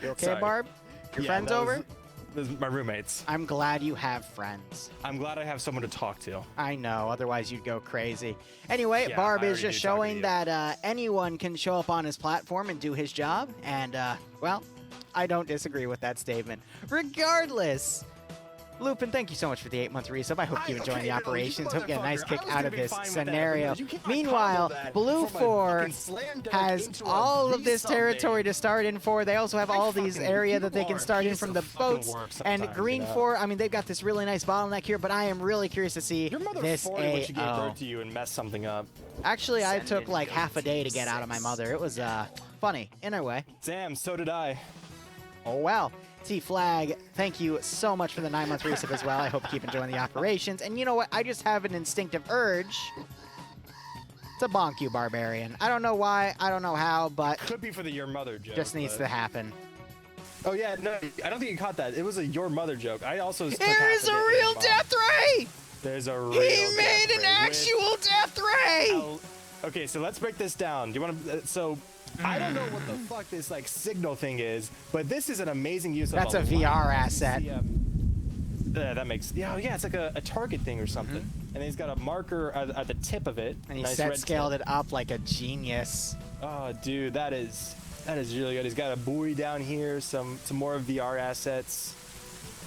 You okay, Sorry. Barb? Your friends over? Those my roommates. I'm glad you have friends. I'm glad I have someone to talk to. I know, otherwise you'd go crazy. Anyway, Yeah, Barb I is already just do talk to showing you. that anyone can show up on his platform and do his job, and, well, I don't disagree with that statement. Regardless, Lupin, thank you so much for the 8-month resub. I hope you enjoying the operations. Hope you get a nice kick out of this scenario. Meanwhile, BLUFOR has all of this territory to start in for. They also have all these area that they can start in from the boats. And GREENFOR, I mean, they've got this really nice bottleneck here, but I am really curious to see this AO. When she gave birth to you and messed something up. Actually, I took like half a day to get out of my mother. It was funny in a way. Damn, so did I. Oh, well. T-Flag, thank you so much for the 9-month resub as well. I hope you keep enjoying the operations. And you know what? I just have an instinctive urge to bonk you, Barbarian. I don't know why, I don't know how, but Could be for the your mother joke. just needs but- to happen. Oh yeah, no, I don't think you caught that. It was a your mother joke. I also took half There is a a day real getting death ray! There's a real He made death an ray with- actual death ray! Okay, so let's break this down. Do you want to? So I don't know what the fuck this like signal thing is, but this is an amazing use of. That's a VR asset. Yeah, that makes. Yeah, it's like a target thing or something. And he's got a marker at the tip of it. And he nice set red scaled tip. it up like a genius. Oh, dude, that is really good. He's got a buoy down here, some more VR assets.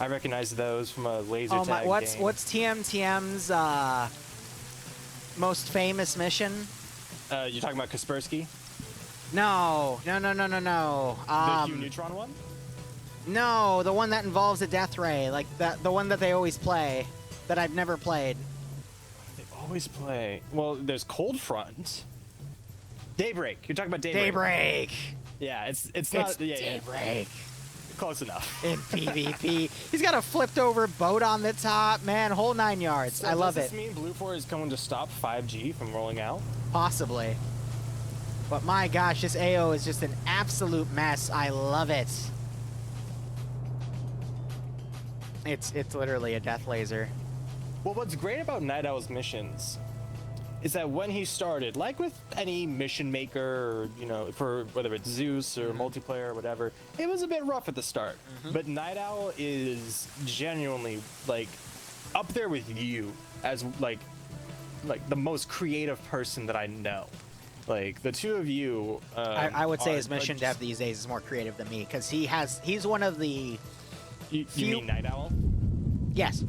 I recognize those from a laser Oh tag my! What's game. TMTM's most famous mission? You're talking about Kaspersky? No. The Hugh Neutron one? No, the one that involves a death ray, like the one that they always play, that I've never played. They always play. Well, there's Cold Front. Daybreak. You're talking about Daybreak. Daybreak. Yeah, it's not. Yeah, Daybreak. close enough. In PvP, he's got a flipped over boat on the top, man. Whole 9 yards. So I love does it. this mean BLUFOR is going to stop 5G from rolling out? Possibly. But my gosh, this AO is just an absolute mess. I love it. It's literally a death laser. Well, what's great about Night Owl's missions is that when he started, like with any mission maker, or, you know, for whether it's Zeus or multiplayer or whatever, it was a bit rough at the start. But Night Owl is genuinely like up there with you as like the most creative person that I know. Like the two of you, I would say are- his mission are dev these days is more creative than me, because he's one of the... You mean Night Owl? Yes.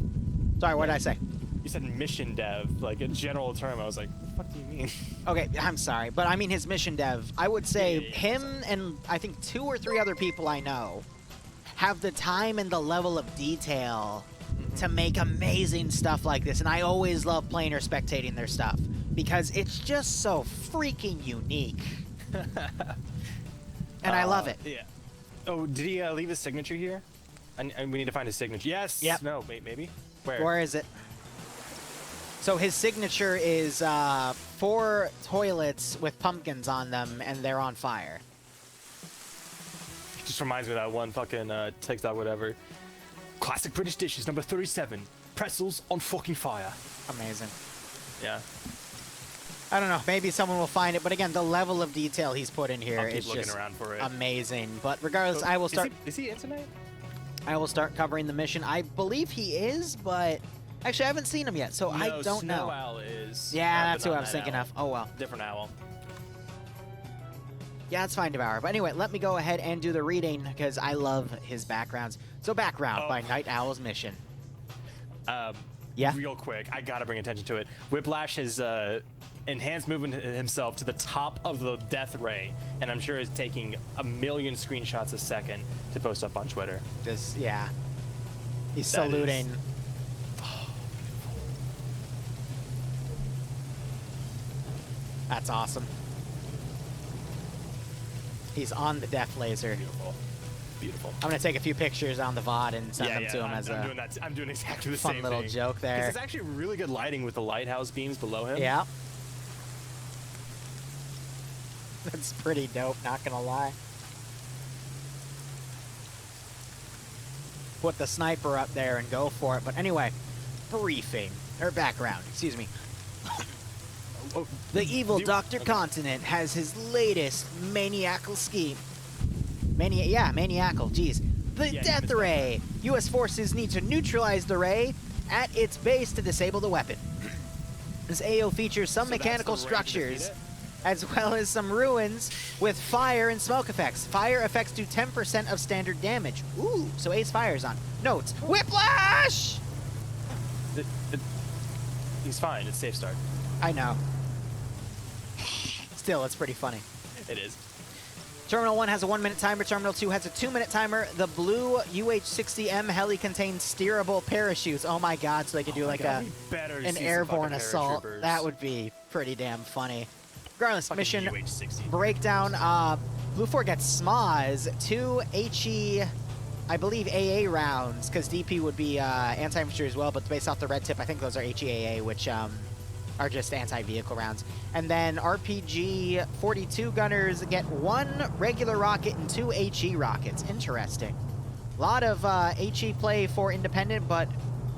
Sorry, what did I say? You said mission dev, like a general term. I was like, what do you mean? Okay, I'm sorry, but I mean his mission dev. I would say Yeah, him and I think 2 or 3 other people I know have the time and the level of detail to make amazing stuff like this, and I always love playing or spectating their stuff because it's just so freaking unique. And I love it. Yeah. Oh, did he leave his signature here? We need to find his signature. Yes. Yep. No. Wait. Maybe. Where? Where is it? So his signature is 4 toilets with pumpkins on them, and they're on fire. Just reminds me of that one fucking TikTok, whatever. Classic British dishes, number 37. Pretzels on fucking fire. Amazing. Yeah. I don't know. Maybe someone will find it, but again, the level of detail he's put in here I'll keep is looking just around for it. amazing. But regardless, I will start. Is he in tonight? I will start covering the mission. I believe he is, but actually, I haven't seen him yet, so I don't Snow know. Owl is. Yeah, but that's who not I was Night thinking Owl. of. Oh well. Different owl. Yeah, it's fine, Devour. But anyway, let me go ahead and do the reading because I love his backgrounds. So, background by Night Owl's mission. Yeah. Real quick, I gotta bring attention to it. Whiplash has enhanced movement himself to the top of the death ray, and I'm sure is taking a million screenshots a second to post up on Twitter. Just, yeah. He's That is- saluting. That's awesome. He's on the death laser. Beautiful. Beautiful. I'm gonna take a few pictures on the VOD and send them to him I'm, as I'm a doing that. I'm doing exactly the fun same little thing. joke 'Cause there. There's actually really good lighting with the lighthouse beams below him. Yeah. That's pretty dope, not gonna lie. Put the sniper up there and go for it. But anyway, briefing, or background, excuse me. Oh, The evil you- Dr. okay. Continent has his latest maniacal scheme. Maniacal, geez. The Yeah, Death Ray. U.S. forces need to neutralize the ray at its base to disable the weapon. This AO features some mechanical structures, as well as some ruins with fire and smoke effects. Fire effects do 10% of standard damage. Ooh, so Ace Fire's on. Notes, Whiplash! He's fine, it's safe start. I know. Still, it's pretty funny. It is. Terminal 1 has a 1-minute timer. Terminal 2 has a 2-minute timer. The blue UH-60M heli contains steerable parachutes. Oh my god, so they could do like an airborne assault. That would be pretty damn funny. Regardless, Fucking mission UH-60. breakdown. BLUFOR gets SMAs, 2 HE, I believe AA rounds, because DP would be anti-infantry as well, but based off the red tip, I think those are HEAA, which are just anti-vehicle rounds. And then RPG 42 gunners get 1 regular rocket and 2 HE rockets. Interesting. A lot of HE play for independent, but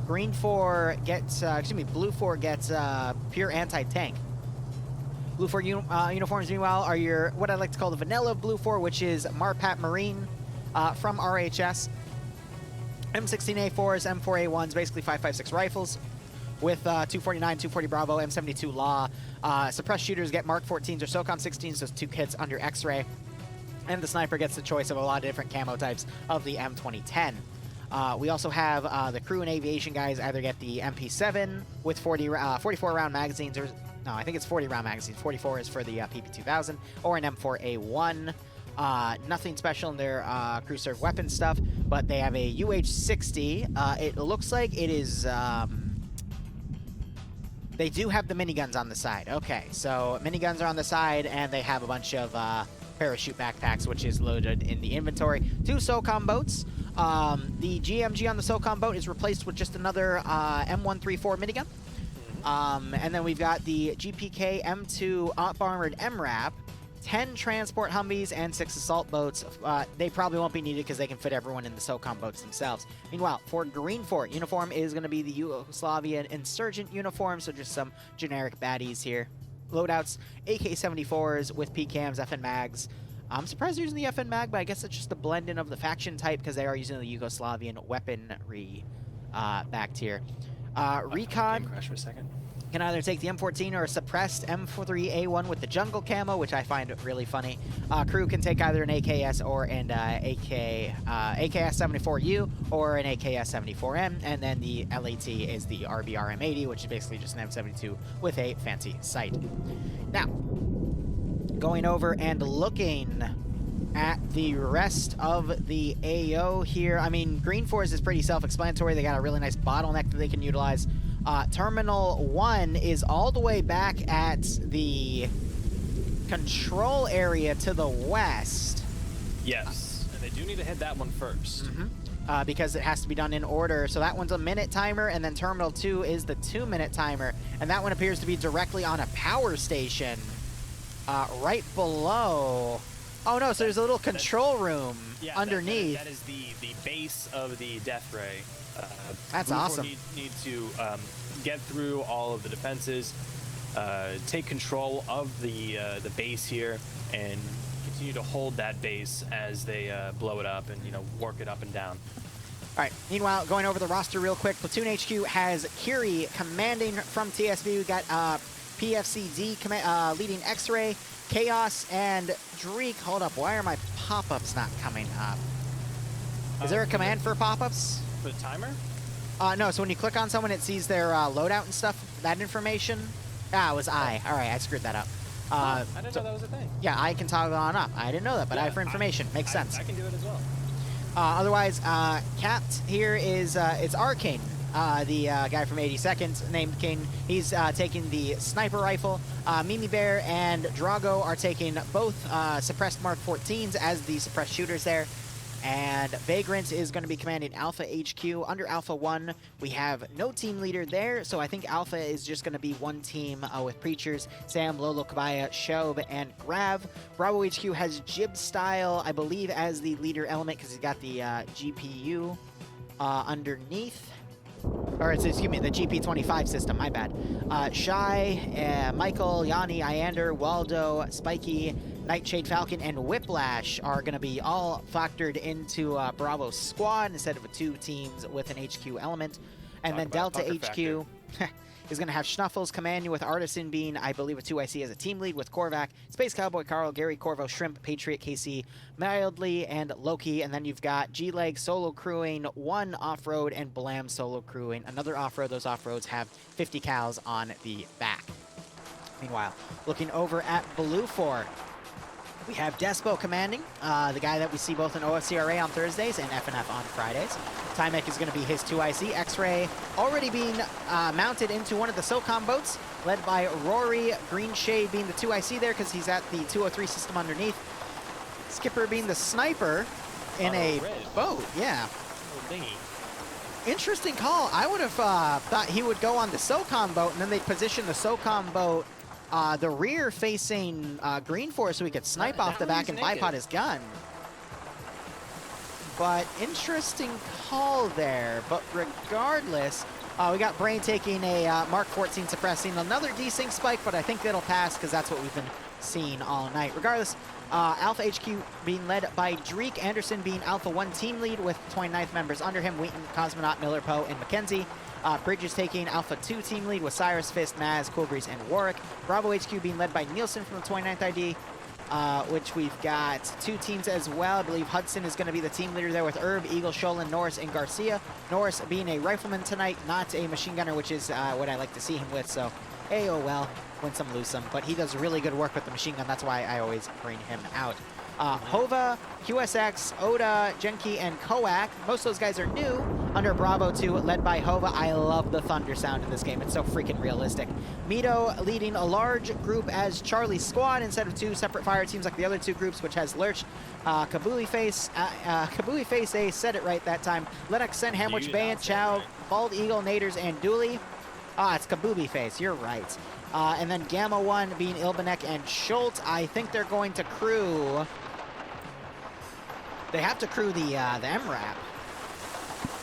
GREENFOR gets, BLUFOR gets pure anti-tank. BLUFOR uniforms, meanwhile, are your, what I like to call the vanilla BLUFOR, which is Marpat Marine from RHS. M16A4s, M4A1s, basically 5.56 rifles with 249, 240 Bravo, M72 Law. Suppressed shooters get Mark 14s or SOCOM 16s, those 2 kits under X-ray. And the sniper gets the choice of a lot of different camo types of the M2010. We also have the crew and aviation guys either get the MP7 with 44 round magazines, or no, I think it's 40 round magazines. 44 is for the PP2000, or an M4A1. Nothing special in their crew serve weapon stuff, but they have a UH-60. It looks like it is. They do have the miniguns on the side. Okay, so miniguns are on the side, and they have a bunch of parachute backpacks, which is loaded in the inventory. 2 SOCOM boats. The GMG on the SOCOM boat is replaced with just another M1240 minigun. And then we've got the GPK M2 up-armored MRAP, 10 transport Humvees, and 6 assault boats. They probably won't be needed because they can fit everyone in the SOCOM boats themselves. Meanwhile, for GREENFOR, uniform is going to be the Yugoslavian Insurgent uniform, so just some generic baddies here. Loadouts, AK-74s with PCAMs, FN Mags. I'm surprised they're using the FN Mag, but I guess it's just a blend-in of the faction type because they are using the Yugoslavian weaponry backed here. Recon Crash for a second. can either take the M14 or a suppressed M43A1 with the jungle camo, which I find really funny. Crew can take either an AKS or an AKS-74U or an AKS-74M, and then the LAT is the RBRM-80, which is basically just an M72 with a fancy sight. Now, going over and looking at the rest of the AO here, I mean, GREENFOR is pretty self-explanatory. They got a really nice bottleneck that they can utilize. Terminal 1 is all the way back at the control area to the west. Yes, and they do need to hit that one first. Because it has to be done in order. So that one's a minute timer, and then Terminal 2 is the 2-minute timer. And that one appears to be directly on a power station right below. Oh no, so there's a little control room underneath. That is the base of the Death Ray. That's BLUFOR awesome. Need to get through all of the defenses, take control of the base here, and continue to hold that base as they blow it up and work it up and down. All right. Meanwhile, going over the roster real quick, Platoon HQ has Kiri commanding from TSB. We got PFCD leading X-Ray, Chaos, and Dreek. Hold up. Why are my pop-ups not coming up? Is there a command for pop-ups? For the timer? No, so when you click on someone, it sees their loadout and stuff, that information. It was I. All right, I screwed that up. I didn't know that was a thing. Yeah, I can toggle on up. I didn't know that, but Yeah, I for information. Makes sense. I can do it as well. Otherwise, capped here is, it's Arcane, the guy from 82nd, named King. He's taking the sniper rifle. Mimi Bear and Drago are taking both suppressed Mark 14s as the suppressed shooters there. And Vagrant is going to be commanding Alpha HQ. Under Alpha 1, we have no team leader there, so I think Alpha is just going to be one team with Preachers, Sam, Lolo, Kabaya, Shob, and Grav. Bravo HQ has Jib Style, I believe, as the leader element because he's got the GPU underneath. Or, excuse me, the GP25 system, my bad. Shy, Michael, Yanni, Iander, Waldo, Spiky, Nightshade Falcon and Whiplash are going to be all factored into Bravo's squad instead of 2 teams with an HQ element. And then Delta HQ is going to have Schnuffles command you, with Artisan being, I believe, a 2IC as a team lead, with Korvac, Space Cowboy Carl, Gary Corvo, Shrimp, Patriot KC, Mildly, and Loki. And then you've got G-Leg solo crewing, 1 off-road, and Blam solo crewing another off-road. Those off-roads have 50 cals on the back. Meanwhile, looking over at BLUFOR, we have Despo commanding, the guy that we see both in OFCRA on Thursdays and FNF on Fridays. Timek is going to be his 2IC. X-Ray already being mounted into one of the SOCOM boats, led by Rory. Green Shade being the 2IC there because he's at the 203 system underneath. Skipper being the sniper in a boat. Yeah. Dinghy. Interesting call. I would have thought he would go on the SOCOM boat, and then they'd position the SOCOM boat the rear facing GREENFOR so he could snipe off the back and bipod his gun. But interesting call there. But regardless, we got Brain taking a Mark 14 suppressing another desync spike, but I think it'll pass because that's what we've been seeing all night. Regardless, Alpha HQ being led by Dreek, Anderson being Alpha 1 team lead with 29th members under him, Wheaton, Cosmonaut, Miller, Poe, and Mackenzie. Bridges taking Alpha 2 team lead with Cyrus, Fist, Maz, Cool Breeze, and Warwick. Bravo HQ being led by Nielsen from the 29th ID, which we've got 2 teams as well. I believe Hudson is going to be the team leader there with Herb, Eagle, Sholin, Norris, and Garcia. Norris being a rifleman tonight, not a machine gunner, which is what I like to see him with. So, hey, oh well, win some, lose some. But he does really good work with the machine gun. That's why I always bring him out. Hova, QSX, Oda, Genki, and Koak. Most of those guys are new under Bravo 2, led by Hova. I love the thunder sound in this game. It's so freaking realistic. Mito leading a large group as Charlie's squad instead of 2 separate fire teams like the other 2 groups, which has Lurch, Kabuli Face, said it right that time. Lennox, Sen, Hamwich, Bayant, Chow, Bald Eagle, Naders, and Dooley. It's Kabubi Face, you're right. And then Gamma 1 being Ilbanek and Schultz. I think they're going to crew... They have to crew the MRAP.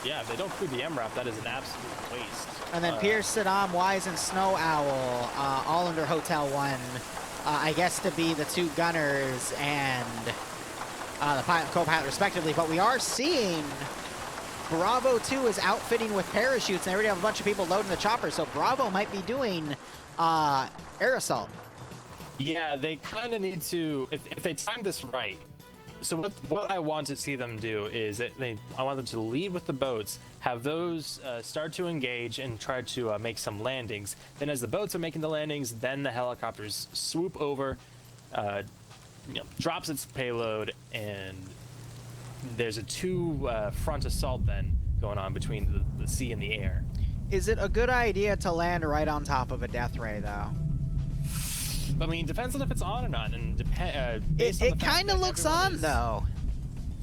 Yeah, if they don't crew the MRAP, that is an absolute waste. And then Pierce, Saddam, Wise, and Snow Owl, all under Hotel 1. I guess to be the 2 gunners and the pilot and co-pilot respectively. But we are seeing Bravo 2 is outfitting with parachutes, and they already have a bunch of people loading the chopper. So Bravo might be doing air assault. Yeah, they kind of need to, if they time this right. So what I want to see them do is that I want them to lead with the boats, have those start to engage and try to make some landings. Then as the boats are making the landings, then the helicopters swoop over, drops its payload, and there's a 2 front assault then going on between the sea and the air. Is it a good idea to land right on top of a death ray, though? I mean, depends on if it's on or not, and it kind of looks on, though.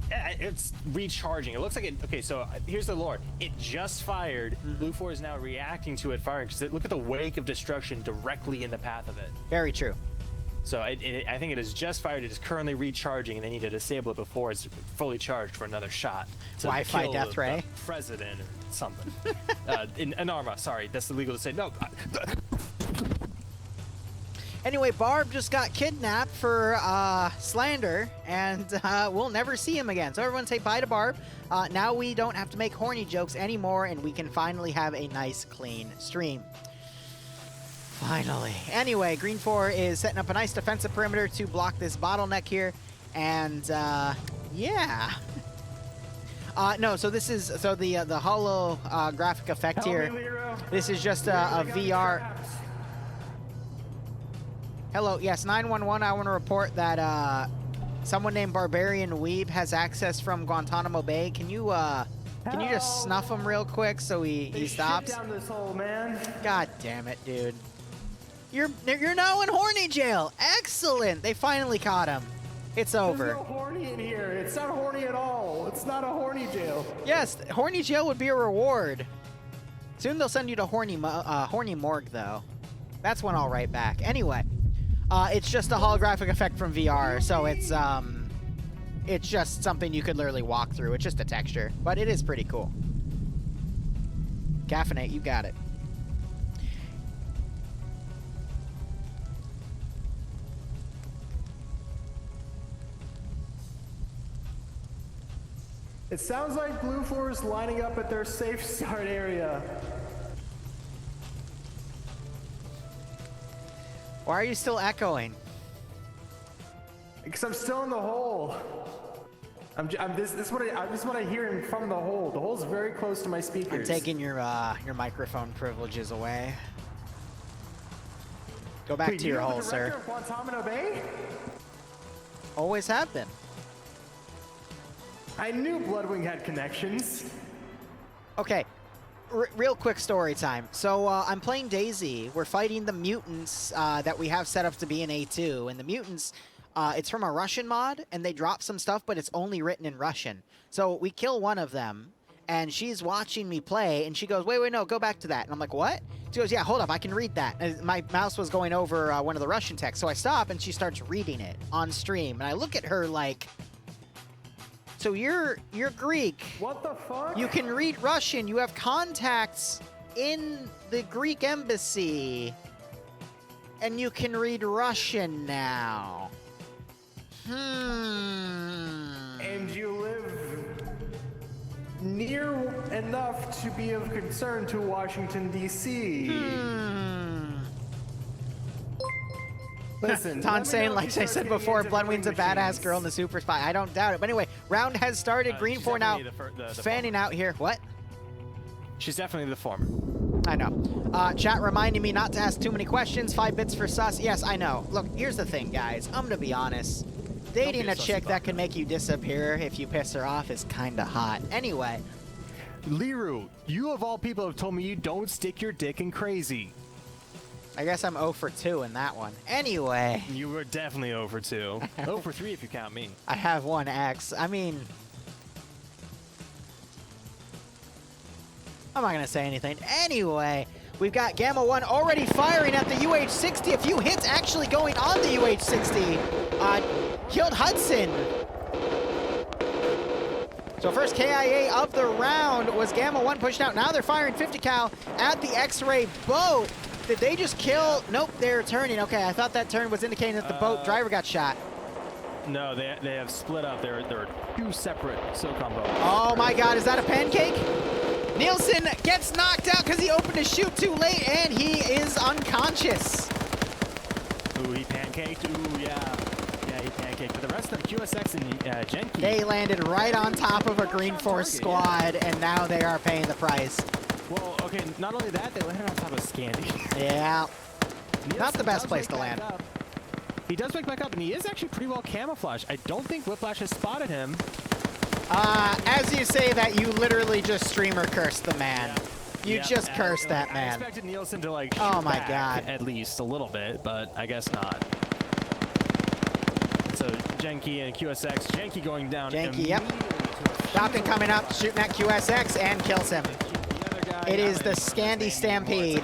It's recharging. It looks like it. Okay, so here's the lore. It just fired. BLUFOR is now reacting to it firing. Because look at the wake of destruction directly in the path of it. Very true. So I think it is just fired. It is currently recharging, and they need to disable it before it's fully charged for another shot. Wi-Fi death ray? The president or something. in Arma, sorry, that's illegal to say. No. Anyway, Barb just got kidnapped for slander, and we'll never see him again. So everyone say bye to Barb. Now we don't have to make horny jokes anymore, and we can finally have a nice, clean stream. Finally. Anyway, GREENFOR is setting up a nice defensive perimeter to block this bottleneck here, and yeah. No, so this is the hollow graphic effect here. This is just a VR. Hello, yes, 911. I want to report that someone named Barbarian Weeb has access from Guantanamo Bay. Can you just snuff him real quick so he stops? Shit down this hole, man. God damn it, dude. You're now in horny jail. Excellent. They finally caught him. It's over. There's no horny in here. It's not horny at all. It's not a horny jail. Yes, horny jail would be a reward. Soon they'll send you to horny morgue, though. That's when I'll write back. Anyway. It's just a holographic effect from VR, so it's just something you could literally walk through. It's just a texture, but it is pretty cool. Caffeinate, you got it. It sounds like BLUFOR is lining up at their safe start area. Why are you still echoing? Because I'm still in the hole. This is what I'm hearing from the hole. The hole's very close to my speakers. I'm taking your microphone privileges away. Go back Wait, to your hole, the sir. director of Guantanamo Bay? Always have been. I knew Bloodwing had connections. Okay, real quick story time. So I'm playing DayZ. We're fighting the mutants that we have set up to be in A2, and the mutants, it's from a Russian mod, and they drop some stuff, but it's only written in Russian. So we kill one of them, and she's watching me play, and she goes, wait, no, go back to that. And I'm like, what? She goes, yeah, hold up, I can read that. And my mouse was going over one of the Russian texts, so I stop, and she starts reading it on stream. And I look at her like, so you're Greek. What the fuck? You can read Russian. You have contacts in the Greek embassy. And you can read Russian now. And you live near enough to be of concern to Washington, D.C. Listen, Ton's saying, like I said before, Bloodwing's a badass girl and the super spy. I don't doubt it. But anyway, round has started. GREENFOR now fanning out here. What? She's definitely the former. I know. Chat reminding me not to ask too many questions. 5 bits for sus. Yes, I know. Look, here's the thing, guys. I'm gonna be honest. Dating a chick that can make you disappear if you piss her off is kinda hot. Anyway. Liru, you of all people have told me you don't stick your dick in crazy. I guess I'm 0 for 2 in that one. Anyway. You were definitely 0 for 2. 0 for 3 if you count me. I have 1 X. I mean, I'm not gonna say anything. Anyway, we've got Gamma 1 already firing at the UH-60. A few hits actually going on the UH-60. Killed Hudson. So first KIA of the round was Gamma 1 pushed out. Now they're firing 50 cal at the X-ray boat. Did they just kill? Nope, they're turning. Okay, I thought that turn was indicating that the boat driver got shot. No, they have split up. There are 2 separate SOCOM boats. Oh my God, is that a pancake? Nielsen gets knocked out because he opened his chute too late, and he is unconscious. Ooh, he pancaked. Ooh, yeah. Yeah, he pancaked. But the rest of them, QSX and Genki. They landed right on top of a GREENFOR squad, and now they are paying the price. Well, okay, not only that, they landed on top of Scandi. Yeah. Nielsen Not the best place wake to land. back up. He does wake back up, and he is actually pretty well camouflaged. I don't think Whiplash has spotted him. As you say that, you literally just streamer cursed the man. Yeah. You just cursed that I man. expected Nielsen to, like, Oh shoot my back God. at least a little bit, but I guess not. So, Genki and QSX. Genki going down. Genki, yep. Falcon coming up, shooting at QSX, and kills him. It is the Scandi Stampede.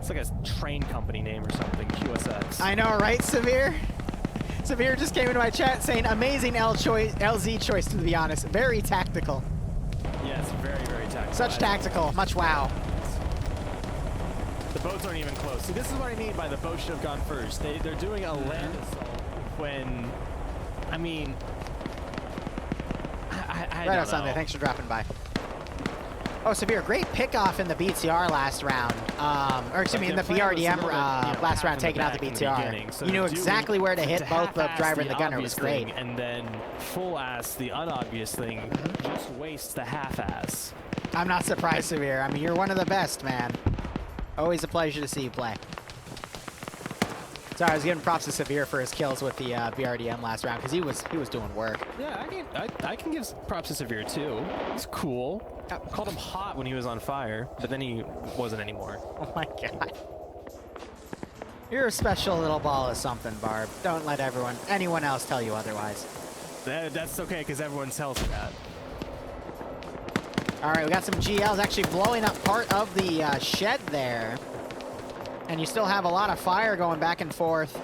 It's like a train company name or something, QSX. I know, right, Severe? Severe just came into my chat saying, amazing LZ choice, to be honest. Very tactical. Yes, very, very tactical. Such tactical. Much wow. The boats aren't even close. See, this is what I mean by the boat should have gone first. They're doing a land assault when, I mean, I Right don't on Sunday. know. Thanks for dropping by. Oh, Severe, great pickoff in the BTR last round. Or excuse me, in the BRDM last round, taking out the BTR. So you knew exactly where to hit both the driver and the gunner. It was great. And then full ass, the unobvious thing, just wastes the half ass. I'm not surprised, Severe. I mean, you're one of the best, man. Always a pleasure to see you play. Sorry, I was giving props to Severe for his kills with the BRDM last round because he was doing work. Yeah, I can give props to Severe too. He's cool. Called him hot when he was on fire, but then he wasn't anymore. Oh my God. You're a special little ball of something, Barb. Don't let anyone else tell you otherwise. That's okay, because everyone tells me that. All right, we got some GLs actually blowing up part of the shed there. And you still have a lot of fire going back and forth.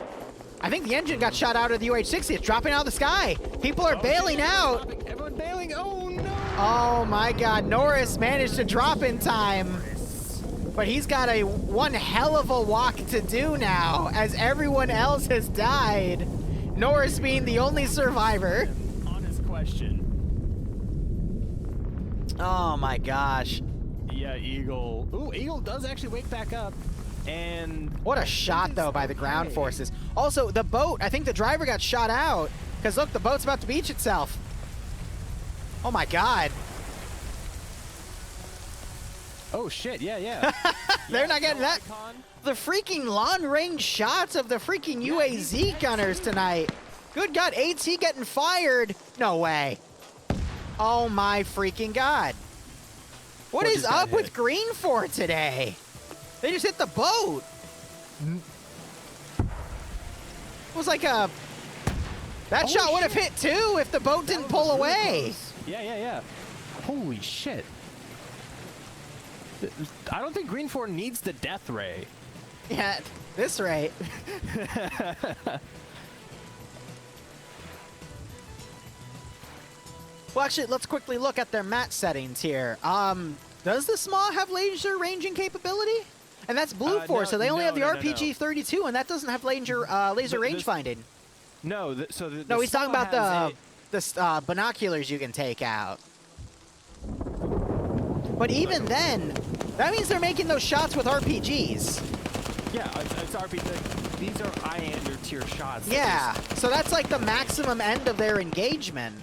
I think the engine got shot out of the UH-60. It's dropping out of the sky. People are bailing out. Everyone bailing. Oh, no. Oh, my God. Norris managed to drop in time. But he's got one hell of a walk to do now, as everyone else has died. Norris being the only survivor. Honest question. Oh my gosh. Yeah, Eagle. Ooh, Eagle does actually wake back up. And What a shot, though, by the ground okay. forces. Also, the boat, I think the driver got shot out. Because, look, the boat's about to beach itself. Oh, my God. Oh, shit. Yeah. They're not getting that. Icon. The freaking long-range shots of the freaking UAZ gunners tonight. Good God, AT getting fired. No way. Oh, my freaking God. What Or is just got up with hit. GREENFOR today? They just hit the boat. It was like a... That Holy shot would have shit. hit, too, if the boat didn't That pull was really away. close. Yeah. Holy shit. I don't think GREENFOR needs the death ray. Yeah, at this rate. Well, actually, let's quickly look at their match settings here. Does the SMAW have laser ranging capability? And that's BLUFOR, no, so they only have the no. RPG-32, and that doesn't have laser range finding. No, No, he's talking about SMAW the binoculars you can take out. But even then, that means they're making those shots with RPGs. Yeah, it's RPG. These are Islander tier shots. Yeah, so that's like the maximum end of their engagement.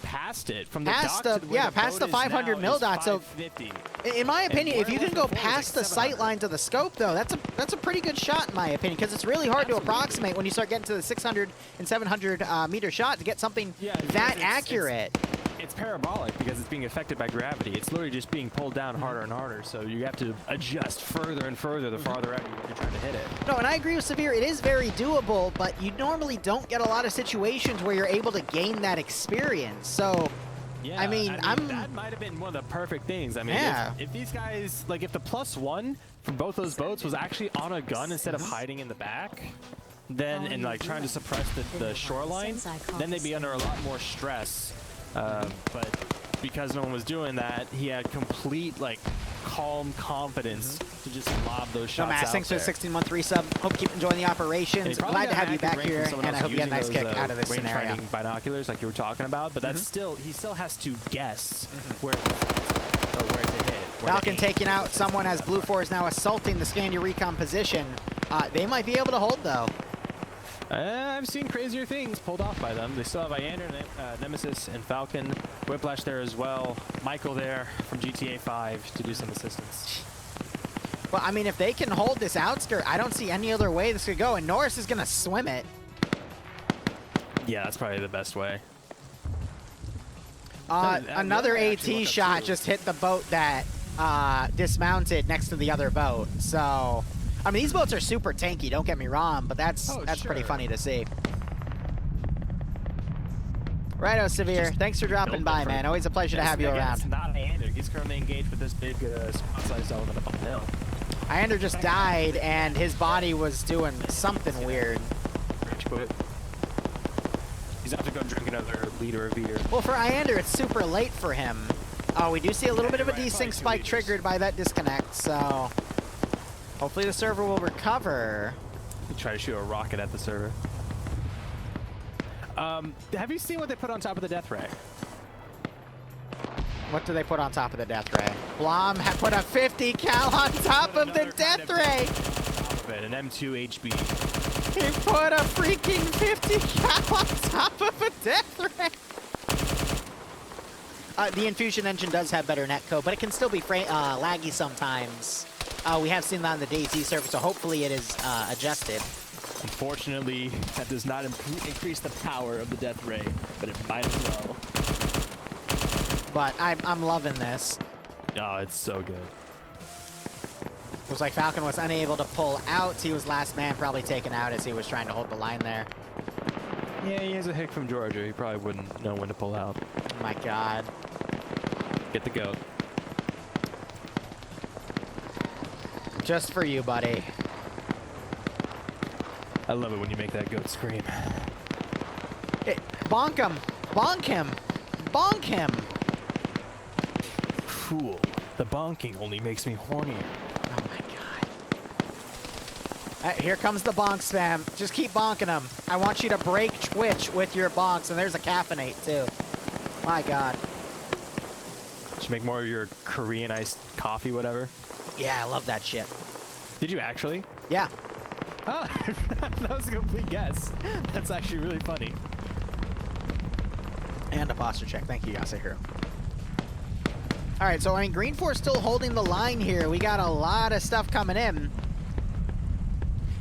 Past it from the Past dock the- to where yeah, the past boat the is 500 now mil is dock, so- 550. In my opinion, if where you it can was go before was past like the sight 700. lines of the scope, though, that's a pretty good shot in my opinion, because it's really hard to Absolutely. approximate when you start getting to the 600 and 700 meter shot to get something Yeah, because that it's- accurate. It's parabolic because it's being affected by gravity. It's literally just being pulled down harder and harder. So you have to adjust further and further the farther out you're trying to hit it. No, and I agree with Severe. It is very doable, but you normally don't get a lot of situations where you're able to gain that experience. So, Yeah, I mean, I'm- that might have been one of the perfect things. I mean, Yeah. if these guys, like, if the +1 from both those boats was actually on a gun instead of hiding in the back, then and like trying to suppress the shoreline, then they'd be under a lot more stress. But because no one was doing that, he had complete like calm confidence to just lob those no, shots Mass, out thanks for there. the 16-month resub. Hope you keep enjoying the And operations. he probably Glad to got have an you back active range here, from someone and I else hope you get a using nice those, kick out of this range scenario. finding binoculars like you were talking about, but that's still, he still has to guess where to hit. where to Falcon aim. taking out someone as BLUFOR is now assaulting the Scandi Recon position. They might be able to hold, though. I've seen crazier things pulled off by them. They still have Iander, Nemesis, and Falcon. Whiplash there as well. Michael there from GTA 5 to do some assistance. Well, I mean, if they can hold this outskirt, I don't see any other way this could go, and Norris is going to swim it. Yeah, that's probably the best way. Another the other actually AT look up shot too. just hit the boat that dismounted next to the other boat. So, I mean, these boats are super tanky, don't get me wrong, but that's pretty sure. funny to see. Righto, Severe. Thanks for dropping built by, different. man. Always a pleasure to have you Again, around. It's not Iander. He's currently engaged with this big spot-sized element up on the hill. Iander just died, and his body was doing something weird. Rich quit. He's out to go drink another liter of beer. Well, for Iander, it's super late for him. Oh, we do see a little bit of a you're right, desync probably 2 spike liters. triggered by that disconnect, so hopefully the server will recover. Try to shoot a rocket at the server. Have you seen what they put on top of the death ray? What do they put on top of the death ray? Blom had put a 50 cal on top of the Another kind death of ray. top of it, an M2 HB. He put a freaking 50 cal on top of a death ray. The infusion engine does have better netcode, but it can still be laggy sometimes. We have seen that on the DayZ server, so hopefully it is adjusted. Unfortunately, that does not increase the power of the death ray, but it might as well. But I'm loving this. Oh, it's so good. Looks like Falcon was unable to pull out. He was last man probably taken out as he was trying to hold the line there. Yeah, he has a hick from Georgia. He probably wouldn't know when to pull out. Oh my God. Get the goat. Just for you, buddy. I love it when you make that goat scream. Hey, bonk him. Bonk him. Bonk him. Cool. The bonking only makes me hornier. Oh my God. Here comes the bonk spam. Just keep bonking him. I want you to break Twitch with your bonks, and there's a caffeinate too. My God. to make more of your Korean iced coffee, whatever. Yeah, I love that shit. Did you actually? Yeah. Oh, that was a complete guess. That's actually really funny. And a posture check. Thank you, Yasuhiro. All right, so I mean, GREENFOR still holding the line here. We got a lot of stuff coming in.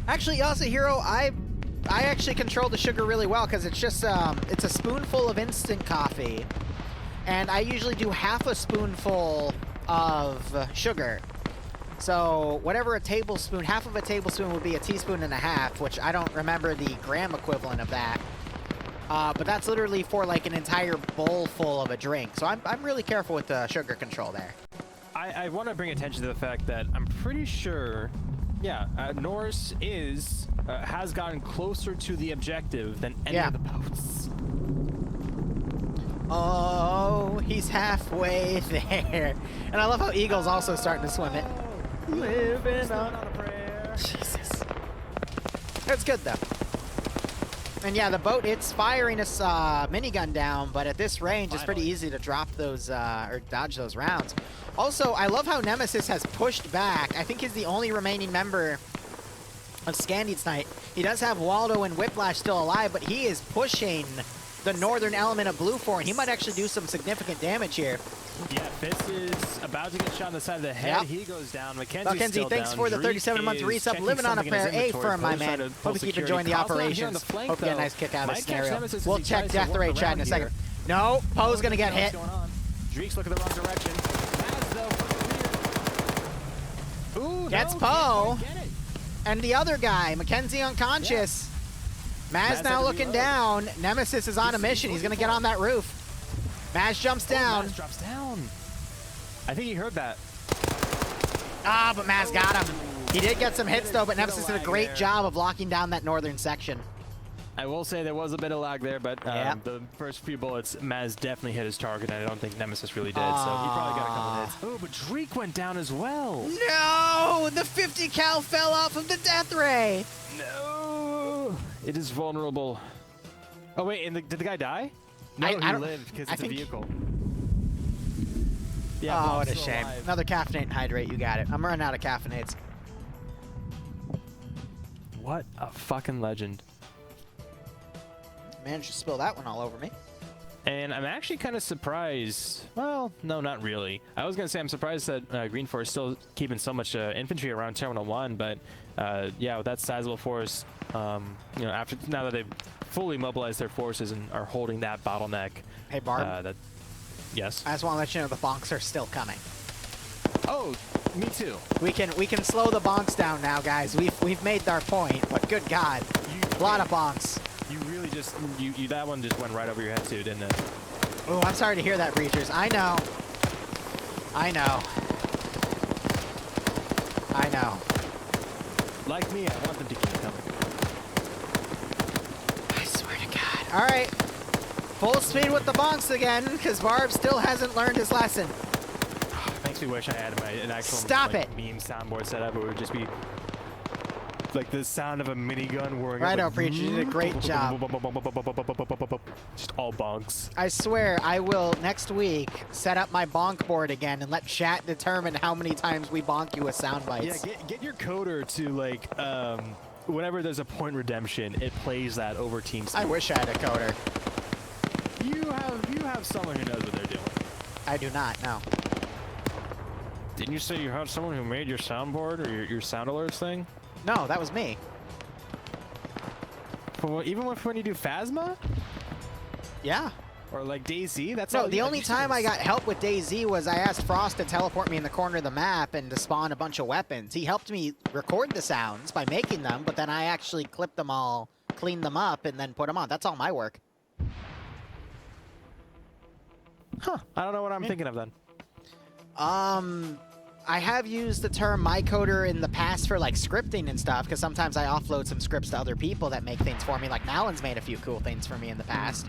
Actually, Yasuhiro, I actually control the sugar really well because it's just it's a spoonful of instant coffee, and I usually do half a spoonful of sugar. So whatever a tablespoon, half of a tablespoon would be a teaspoon and a half, which I don't remember the gram equivalent of that. But that's literally for like an entire bowl full of a drink. So I'm really careful with the sugar control there. I want to bring attention to the fact that I'm pretty sure, yeah, Norse has gotten closer to the objective than any of the boats. Oh, he's halfway there. And I love how Eagle's also starting to swim it. Living on a prayer. Jesus. That's good though. And yeah, the boat, it's firing a minigun down, but at this range, it's pretty easy to drop those, or dodge those rounds. Also, I love how Nemesis has pushed back. I think he's the only remaining member of Scandied's Night. He does have Waldo and Whiplash still alive, but he is pushing the northern element of BLUFOR, and he might actually do some significant damage here. Yeah, Fist is about to get shot on the side of the head. Yep. He goes down. Mackenzie's still thanks down. for the 37-month resub. Living on a prayer. A firm, my man. Hope you keep enjoying the operations. Hope you get a nice kick out of the scenario. We'll check Death Ray chat in a second. No, Poe's going to get hit. Dreek's looking the wrong direction. Ooh, gets Poe. And the other guy, Mackenzie unconscious. Maz now looking down. Nemesis is on a mission. He's going to get on that roof. Maz jumps down. Maz drops down. I think he heard that. Ah, but Maz got him. He did get some hits though, but Nemesis did a great job of locking down that northern section. I will say there was a bit of lag there, but the first few bullets, Maz definitely hit his target, and I don't think Nemesis really did, so he probably got a couple hits. Oh, but Dreek went down as well. No! The 50 cal fell off of the Death Ray. No! It is vulnerable. Oh, wait, and did the guy die? No, he lived because it's a vehicle. Yeah, oh, what a shame. Alive. Another caffeinate and hydrate. You got it. I'm running out of caffeinates. What a fucking legend. Managed to spill that one all over me. And I'm actually kind of surprised. Well, no, not really. I was going to say I'm surprised that GREENFOR is still keeping so much infantry around Terminal 1, but yeah, with that sizable force, you know, now that they've fully mobilized their forces and are holding that bottleneck. Hey, Barb. Yes. I just want to let you know the bonks are still coming. Oh, me too. We can slow the bonks down now, guys. We've made our point, but good God, a lot of bonks. You really just that one just went right over your head too, didn't it? Oh, I'm sorry to hear that, Breachers. I know. I know. I know. Like me, I want them to keep coming. I swear to God. All right. Full speed with the bonks again, because Barb still hasn't learned his lesson. Makes me wish I had an actual meme soundboard set up. It would just be like the sound of a minigun whirring. Right on, Preacher. You did a great job. Just all bonks. I swear, I will next week set up my bonk board again and let chat determine how many times we bonk you with sound bites. Yeah, get your coder to like whenever there's a point redemption, it plays that over TeamSpeak. I wish I had a coder. You have someone who knows what they're doing. I do not. No. Didn't you say you had someone who made your soundboard or your sound alerts thing? No, that was me. Even when you do Phasma? Yeah. Or like DayZ? That's no. The only time I got help with DayZ was I asked Frost to teleport me in the corner of the map and to spawn a bunch of weapons. He helped me record the sounds by making them, but then I actually clipped them all, cleaned them up, and then put them on. That's all my work. Huh. I don't know what I'm thinking of then. I have used the term my coder in the past for like scripting and stuff, because sometimes I offload some scripts to other people that make things for me. Like Malin's made a few cool things for me in the past.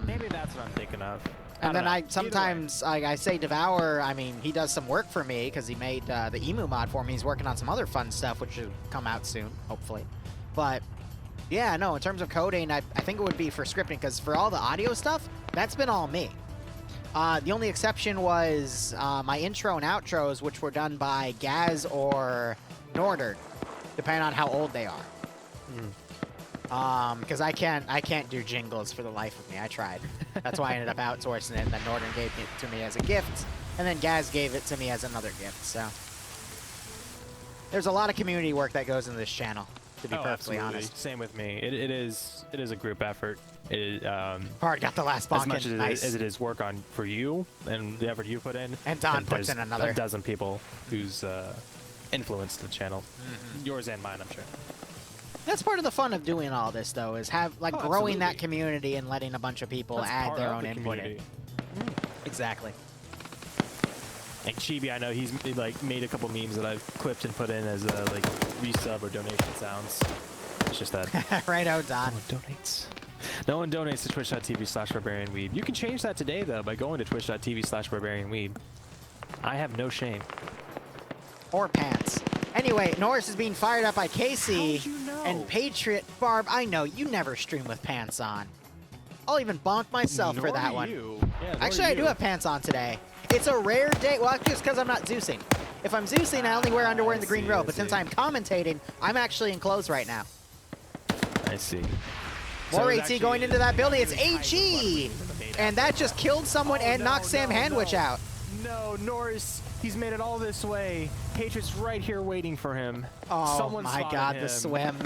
Maybe that's what I'm thinking of. And then I sometimes I say Devour. I mean, he does some work for me because he made the Emu mod for me. He's working on some other fun stuff which should come out soon, hopefully. But yeah, no, in terms of coding, I think it would be for scripting, because for all the audio stuff, that's been all me. The only exception was my intro and outros, which were done by Gaz or Norder, depending on how old they are. Because I can't do jingles for the life of me. I tried. That's why I ended up outsourcing it, and then Norder gave it to me as a gift, and then Gaz gave it to me as another gift. So there's a lot of community work that goes into this channel, to be perfectly honest. Same with me. It is a group effort. Bard got the last bonk. As much in. as it is work on for you and the effort you put in. And Don puts in another. A dozen people who's influenced the channel. Yours and mine, I'm sure. That's part of the fun of doing all this, though, is growing that community and letting a bunch of people add their own input in. Exactly. Like Chibi, I know he made a couple memes that I've clipped and put in as like resub or donation sounds. It's just that. Right out, Don. No one donates. No one donates to twitch.tv/barbarianweed. You can change that today, though, by going to twitch.tv/barbarianweed. I have no shame. Or pants. Anyway, Norris is being fired up by Casey. How'd you know? And Patriot. Barb, I know, you never stream with pants on. I'll even bonk myself for that one. Yeah, actually, I do have pants on today. It's a rare day. Well, just because I'm not Zeusing. If I'm Zeusing, I only wear underwear in the green robe. But since I'm commentating, I'm actually in clothes right now. I see. More AT going into that building. It's HE! And that just killed someone and knocked Sam Handwich out. No, Norris, he's made it all this way. Patriot's right here waiting for him. Oh Someone my god, him. the swim.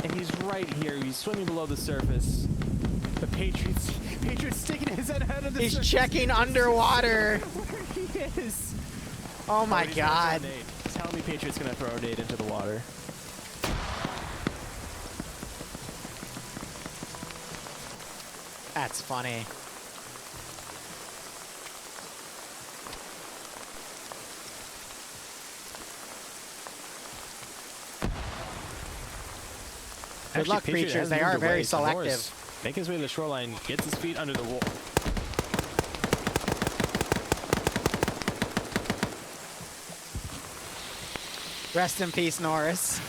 And he's right here. He's swimming below the surface. The Patriot's sticking his head out of the surface. He's checking underwater. Where he is. Oh my god. Tell me Patriot's gonna throw a nade into the water. That's funny. Good luck, creatures. They are very selective. Making his way to the shoreline, gets his feet under the wall. Rest in peace, Norris.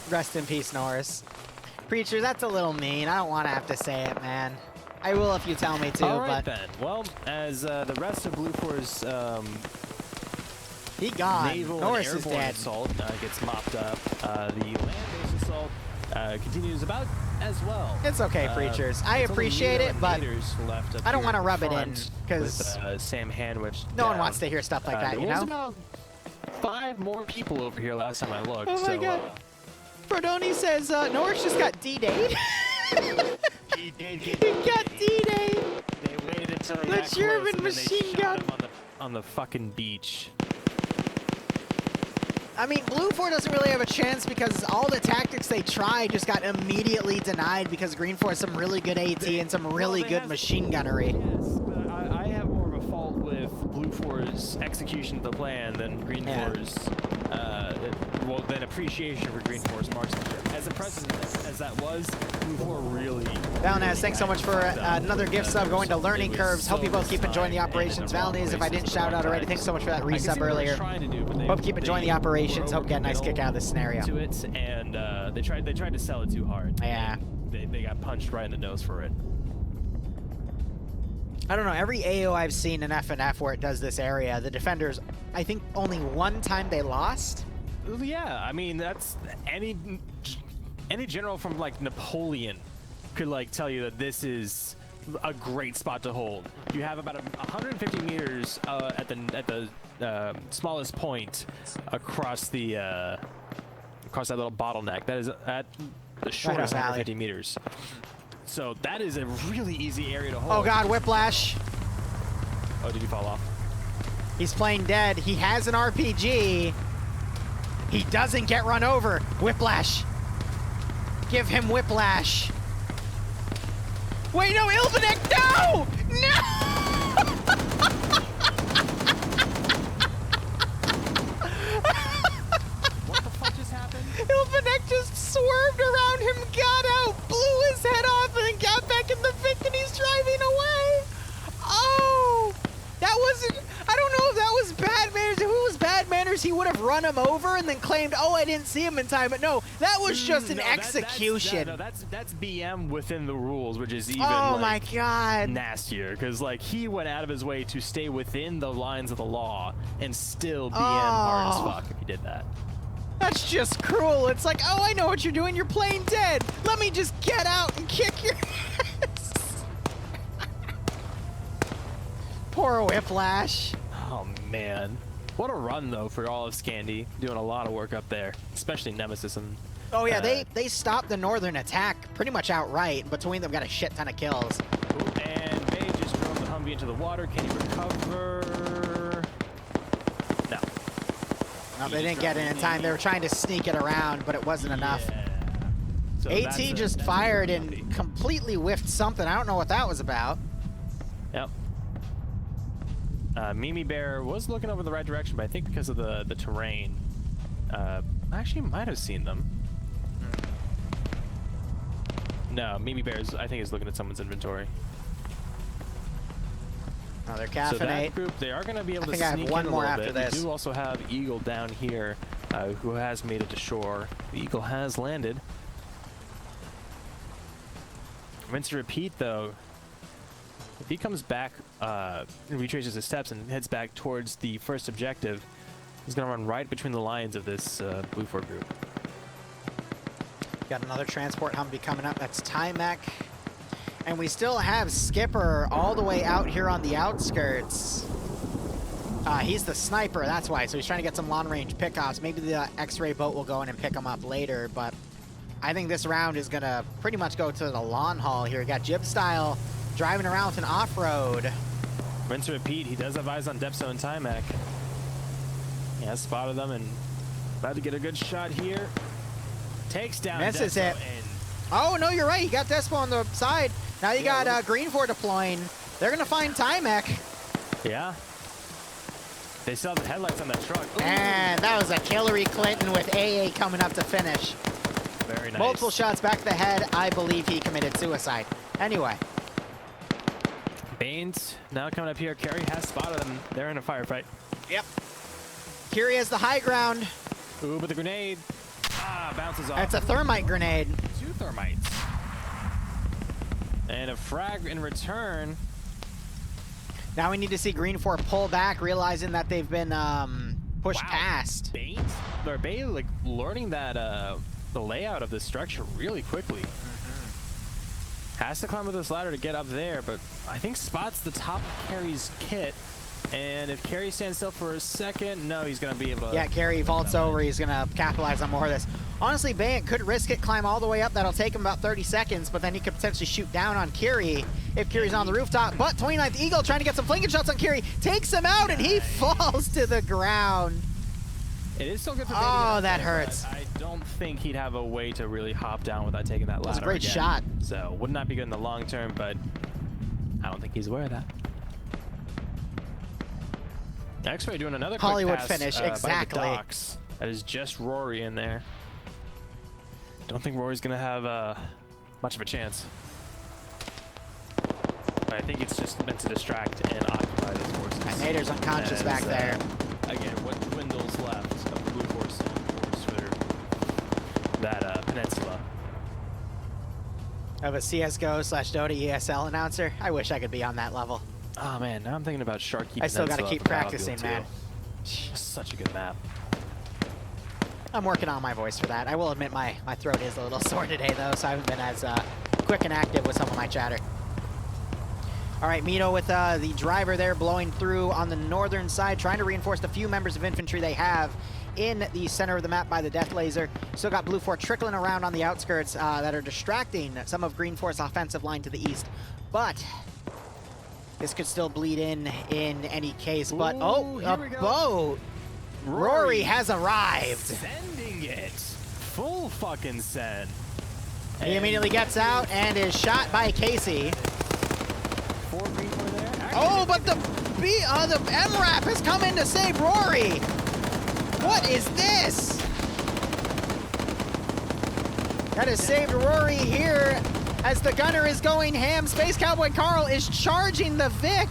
Rest in peace, Norris. Preacher, that's a little mean. I don't want to have to say it, man. I will if you tell me to, All right, but... then. Well, as the rest of BLUFOR's he gone. naval Norris and is airborne dead. assault gets mopped up, the land-based assault continues about as well. It's okay, preachers. I appreciate it, but I don't want to rub it in, because Sam Handwich no one wants to hear stuff like that, you there was know? about 5 more people over here last time I looked. Oh my god. Brodoni says Norris just got D-Day'd. He did He got D-Day'd. They waited until he The got German close, and machine then they shot gun. him on the fucking beach. I mean, BLUFOR doesn't really have a chance because all the tactics they tried just got immediately denied because GREENFOR has some really good AT and some really good machine gunnery. Yes, but I have more of a fault with BLUFOR's execution of the plan than GREENFOR's, than appreciation for GREENFOR's marksmanship. As impressive as that was, BLUFOR really... Valinaz, thanks so much for another gift sub going to Learning Curves. Hope you both keep enjoying the operations. Valinaz, if I didn't shout out already, thanks so much for that resub earlier. Hope you keep enjoying the operations. Hope you get a nice kick out of this scenario. To it, and they tried to sell it too hard. Yeah. They got punched right in the nose for it. I don't know, every AO I've seen in FNF where it does this area, the defenders, I think only one time they lost. Yeah, I mean, that's any general from like Napoleon could like tell you that this is a great spot to hold. You have about 150 meters at the smallest point across the across that little bottleneck. That is at the shortest 150 meters. So that is a really easy area to hold. Oh god, Whiplash. Oh, did you fall off? He's playing dead. He has an RPG. He doesn't get run over. Whiplash. Give him Whiplash. Wait, no, Ilvanek, no! No! What the fuck just happened? Ilvanek just swerved around him, got out, blew his head off, and then got back in the Vic, and he's driving away. Oh! That wasn't... I don't know if that was bad manners. If it was bad manners, he would have run him over and then claimed, oh, I didn't see him in time. But no, That was just an No, execution. That's BM within the rules, which is even Oh like, my god. nastier. Because like he went out of his way to stay within the lines of the law and still BM Oh. hard as fuck if he did that. That's just cruel. It's like, oh, I know what you're doing. You're playing dead. Let me just get out and kick your ass. Poor Whiplash. Oh man. What a run though for all of Scandi, doing a lot of work up there, especially Nemesis and. Oh yeah, they stopped the northern attack pretty much outright. Between them, got a shit ton of kills. Ooh, and Bay just drove the Humvee into the water. Can he recover? No. No, they didn't get it in time. They were trying to sneak it around, but it wasn't enough. Yeah. So AT that's just that's fired a and Humvee. completely whiffed something. I don't know what that was about. Yep. Mimi Bear was looking over the right direction, but I think because of the terrain, actually might have seen them. No, Mimi Bear I think is looking at someone's inventory. Oh, they're So caffeinate. that group, they are going to be able I to think I have sneak one in a more little after bit. this. We do also have Eagle down here, who has made it to shore. The Eagle has landed. Rinse to repeat, though. If he comes back, retraces his steps and heads back towards the first objective, he's going to run right between the lines of this BLUFOR group. Got another transport Humvee coming up. That's Timac. And we still have Skipper all the way out here on the outskirts. He's the sniper, that's why. So he's trying to get some long-range pickoffs. Maybe the X-ray boat will go in and pick him up later, but I think this round is going to pretty much go to the lawn haul here. We got Jib Style driving around with an off-road. Rinse to repeat, he does have eyes on Depso and Timac. He has spotted them and about to get a good shot here. Takes down Misses Depso it. and Oh, no, you're right. You got Despo on the side. Now you Yeah, got GREENFOR deploying. They're going to find Timac. yeah. They still have the headlights on that truck. Ooh, And that was a Hillary Clinton with AA coming up to finish. very nice. Multiple shots back to the head. I believe he committed suicide. Anyway, Baines now coming up here. Carey has spotted them. They're in a firefight. yep. Curie has the high ground. Ooh, but the grenade bounces off. That's a thermite grenade. 2 thermites. And a frag in return. Now we need to see GREENFOR pull back, realizing that they've been pushed Wow. past. Baines, or Bay, like learning that the layout of this structure really quickly. Has to climb with this ladder to get up there, but I think spots the top of Carey's kit. And if Carey stands still for a second, no, he's going to be able to... Yeah, Carey vaults over. He's going to capitalize on more of this. Honestly, Bayant could risk it, climb all the way up. That'll take him about 30 seconds, but then he could potentially shoot down on Curie if Curie's on the rooftop. But 29th Eagle trying to get some flanking shots on Curie. Takes him out, and he falls to the ground. It is still good for Bay to Oh, get up that there, hurts. but I don't think he'd have a way to really hop down without taking that ladder was a great again. shot. So, would not be good in the long term, but I don't think he's aware of that. X-Ray doing another quick Hollywood pass, finish, by the exactly. docks. That is just Rory in there. Don't think Rory's going to have much of a chance. But I think it's just meant to distract and occupy those forces. And Nader's unconscious As, back there. Again, what dwindles left of the blue force for that peninsula. Of a CSGO/Dota ESL announcer. I wish I could be on that level. Oh man, now I'm thinking about Sharky. I still got to Peninsula keep for Battlefield practicing, 2. man. Such a good map. I'm working on my voice for that. I will admit my throat is a little sore today, though, so I haven't been as quick and active with some of my chatter. All right, Mito with the driver there blowing through on the northern side, trying to reinforce the few members of infantry they have in the center of the map by the death laser. Still got BLUFOR trickling around on the outskirts that are distracting some of GREENFOR's offensive line to the east. But this could still bleed in any case. But, oh, Ooh, here a we go. boat. Rory has arrived. Sending it. Full fucking send. He immediately gets out and is shot by Casey. 4 GREENFOR there. Oh, but the MRAP has come in to save Rory. What is this? That has saved Rory here as the gunner is going ham. Space Cowboy Carl is charging the Vic.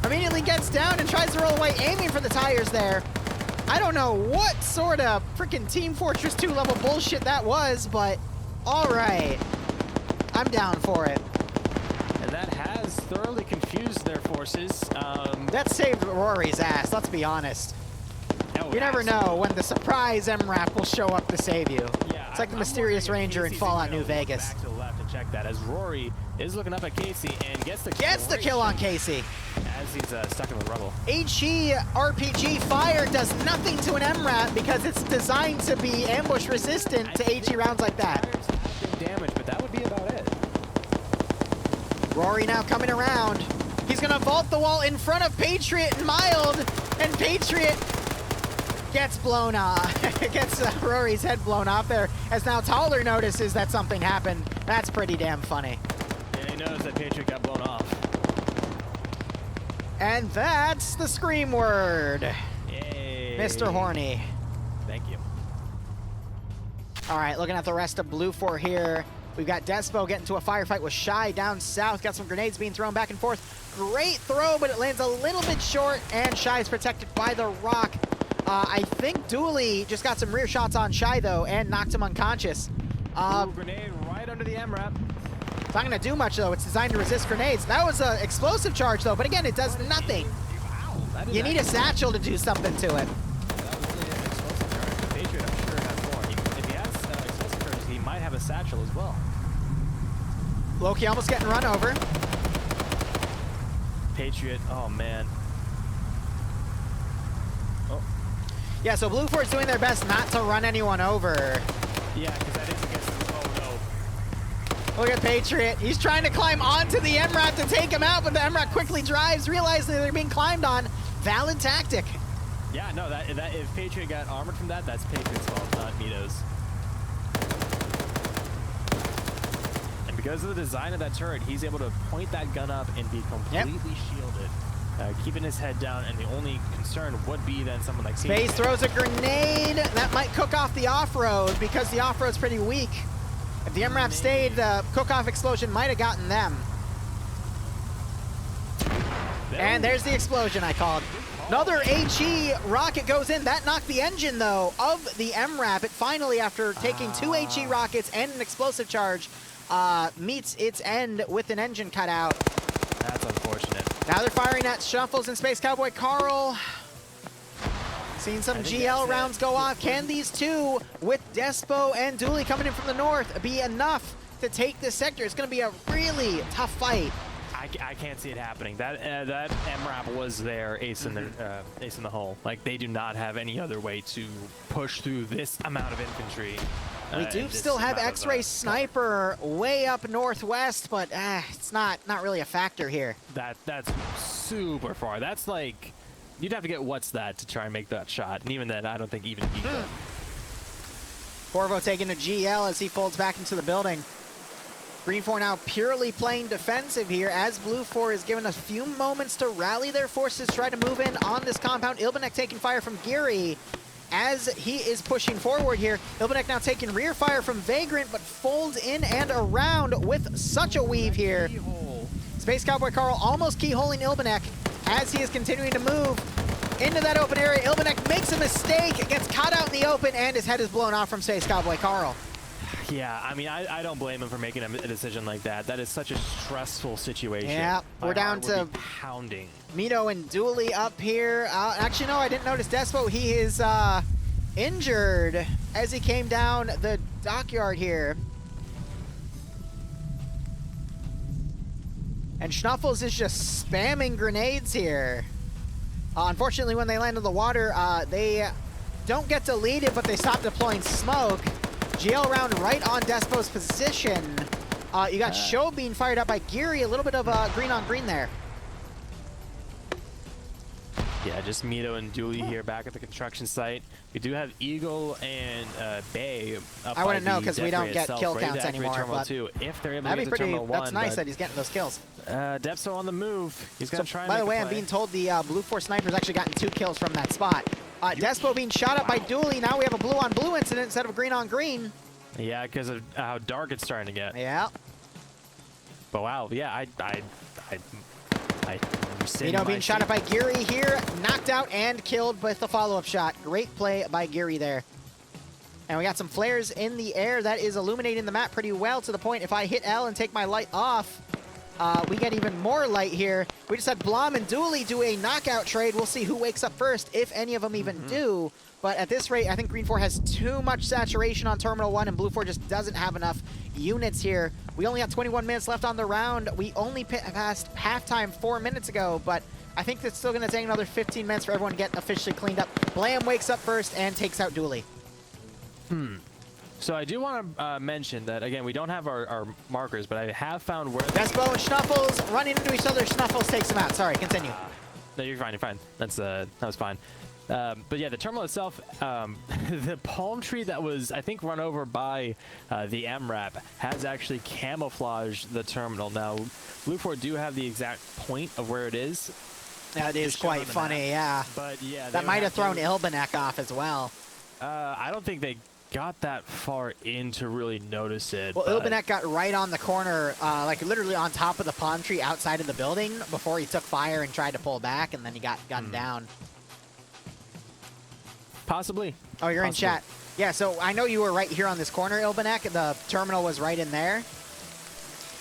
Immediately gets down and tries to roll away, aiming for the tires there. I don't know what sort of freaking Team Fortress 2 level bullshit that was, but all right. I'm down for it. And that has thoroughly confused their forces. That saved Rory's ass, let's be honest. Oh, You never know when the surprise MRAP will show up to save you. Yeah, It's like the I'm Mysterious wondering if Ranger in Casey's Fallout gonna New Vegas. Back to the left and check that as Rory is looking up at Casey and gets the Kill on Casey. as he's stuck in the rubble. HE RPG fire does nothing to an MRAP because it's designed to be ambush resistant to HE rounds like that. Fires have been damaged, but that would be about it. Rory now coming around. He's gonna vault the wall in front of Patriot and Mild, and Patriot gets blown off. Gets Rory's head blown off there, as now Taller notices that something happened. That's pretty damn funny. Yeah, he knows that Patriot got blown off. And that's the scream word, Yay. Mr. Horny. Thank you. All right, looking at the rest of BLUFOR here. We've got Despo getting to a firefight with Shy down south. Got some grenades being thrown back and forth. Great throw, but it lands a little bit short, and Shy is protected by the rock. I think Dooley just got some rear shots on Shy, though, and knocked him unconscious. Ooh, grenade right under the MRAP. It's not going to do much, though. It's designed to resist grenades. That was an explosive charge, though, but again, it does nothing. Wow, that is You need a satchel to do something to it. That was really an explosive charge. The Patriot, I'm sure, has more. If he has explosive charges, he might have a satchel as well. Loki almost getting run over. Patriot, oh man. Oh, Yeah, so BLUFOR is doing their best not to run anyone over. yeah, because that is against the, oh Look at Patriot. He's trying to climb onto the MRAP to take him out, but the MRAP quickly drives, realizing they're being climbed on. Valid tactic. no. Yeah, no, that if Patriot got armored from that, that's Patriot's fault, not Mito's. And because of the design of that turret, he's able to point that gun up and be completely shielded. Keeping his head down, and the only concern would be then someone like Space Patriot. throws a grenade. That might cook off the off-road because the off-road's pretty weak. If the MRAP stayed, the cook-off explosion might have gotten them. And there's the explosion I called. Another HE rocket goes in. That knocked the engine, though, of the MRAP. It finally, after taking two HE rockets and an explosive charge, meets its end with an engine cutout. That's unfortunate. Now they're firing at Shuffles and Space Cowboy Carl. Seeing some GL rounds go off. Can these two, with Despo and Dooley coming in from the north, be enough to take this sector? It's going to be a really tough fight. I can't see it happening. That MRAP was their ace in the hole. Like, they do not have any other way to push through this amount of infantry. We do still have X-Ray Sniper way up northwest, but it's not really a factor here. That's super far. That's like, you'd have to get what's that to try and make that shot. And even then, I don't think even he could. Corvo taking a GL as he folds back into the building. GREENFOR now purely playing defensive here as BLUFOR is given a few moments to rally their forces, try to move in on this compound. Ilbanek taking fire from Geary as he is pushing forward here. Ilbanek now taking rear fire from Vagrant, but folds in and around with such a weave here. Space Cowboy Carl almost keyholing Ilbanek as he is continuing to move into that open area. Ilbanek makes a mistake, gets caught out in the open, and his head is blown off from Space Cowboy Carl. Yeah, I mean, I don't blame him for making a decision like that. That is such a stressful situation. Yeah, we're down to pounding. Mito and Dooley up here. Actually, no, I didn't notice Despo. He is injured as he came down the dockyard here. And Schnuffles is just spamming grenades here. Unfortunately, when they land in the water, they don't get deleted, but they stop deploying smoke. GL round right on Despo's position. You got Show being fired up by Geary. A little bit of green on green there. Yeah, just Mito and Dooley here back at the construction site. We do have Eagle and Bay up. I wouldn't by know the because we don't get itself, kill ready to counts activate anymore. Terminal But 2, if they're able that'd to be get to pretty. Terminal 1. That's nice that he's getting those kills. Depso on the move. He's gonna try and By the make way, a I'm play. being told the BLUFOR sniper's actually gotten 2 kills from that spot. Despo being shot up by Dooley. Now we have a blue on blue incident instead of a green on green. Yeah, because of how dark it's starting to get. Yeah. But wow, yeah, Vito being shot at by Geary here, knocked out and killed with the follow-up shot. Great play by Geary there. And we got some flares in the air. That is illuminating the map pretty well to the point if I hit L and take my light off, we get even more light here. We just had Blom and Dooley do a knockout trade. We'll see who wakes up first, if any of them even do. But at this rate, I think GREENFOR has too much saturation on Terminal 1, and BLUFOR just doesn't have enough units here. We only have 21 minutes left on the round. We only passed halftime 4 minutes ago, but I think it's still going to take another 15 minutes for everyone to get officially cleaned up. Blam wakes up first and takes out Dooley. So I do want to mention that, again, we don't have our markers, but I have found where... Despo and Schnuffles running into each other. Schnuffles takes him out. Sorry, continue. No, you're fine, you're fine. That was fine. But yeah, the terminal itself, the palm tree that was, I think, run over by the MRAP has actually camouflaged the terminal. Now, BLUFOR do have the exact point of where it is. That is quite funny, yeah. But yeah, that might have thrown Ilbanek off as well. I don't think they got that far in to really notice it. Well, Ilbanek got right on the corner, like literally on top of the palm tree outside of the building before he took fire and tried to pull back, and then he got gunned down. Possibly. Oh, you're in chat. Yeah, so I know you were right here on this corner, Ilbanek. The terminal was right in there.